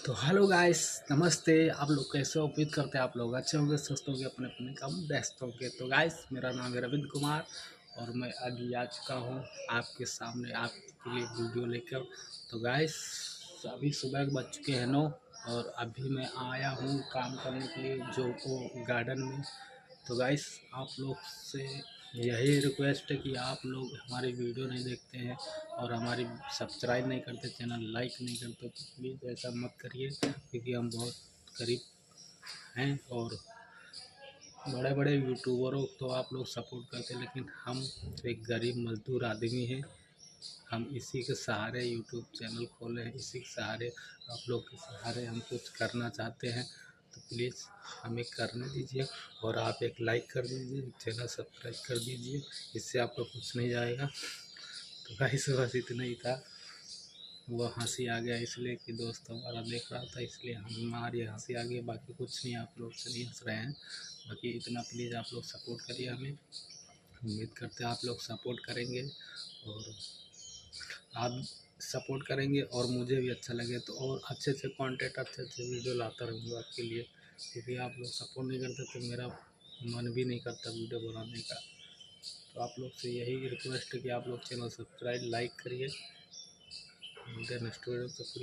तो hello guys, नमस्ते। आप लोग कैसे हो? उम्मीद करते हैं आप लोग अच्छे होंगे, स्वस्थ होंगे, अपने अपने काम में व्यस्त होंगे। तो गाइस, मेरा नाम है रविंद्र कुमार और मैं अभी आ चुका हूँ आपके सामने आपके लिए वीडियो लेकर। तो गाइस, अभी सुबह बज चुके हैं 9 और अभी मैं आया हूँ काम करने के लिए जो वो गार्डन में। तो गाइस, आप लोग से यही रिक्वेस्ट है कि आप लोग हमारी वीडियो नहीं देखते हैं और हमारी सब्सक्राइब नहीं करते, चैनल लाइक नहीं करते, तो प्लीज़ ऐसा मत करिए क्योंकि हम बहुत गरीब हैं और बड़े बड़े यूट्यूबरों को तो आप लोग सपोर्ट करते हैं, लेकिन हम एक गरीब मजदूर आदमी हैं। हम इसी के सहारे यूट्यूब चैनल खोले हैं, इसी के सहारे आप लोग के सहारे हम कुछ करना चाहते हैं। तो प्लीज़ हमें करने दीजिए और आप एक लाइक कर दीजिए, चैनल सब्सक्राइब कर दीजिए, इससे आपको कुछ नहीं जाएगा। तो गाइस, बस इतना ही था। वो हंसी आ गया इसलिए कि दोस्त हमारा देख रहा था, इसलिए हमारी हंसी आ गई, बाकी कुछ नहीं। आप लोग से नहीं हंस रहे हैं, बाकी इतना प्लीज़ आप लोग सपोर्ट करिए हमें। उम्मीद करते हैं आप लोग सपोर्ट करेंगे और आप सपोर्ट करेंगे और मुझे भी अच्छा लगे तो और अच्छे अच्छे कंटेंट, अच्छे अच्छे वीडियो लाता रहूँगा आपके लिए। क्योंकि आप लोग सपोर्ट नहीं करते तो मेरा मन भी नहीं करता वीडियो बनाने का। तो आप लोग से यही रिक्वेस्ट है कि आप लोग चैनल सब्सक्राइब लाइक करिए। मिलते हैं नेक्स्ट वीडियो, तब तक के लिए।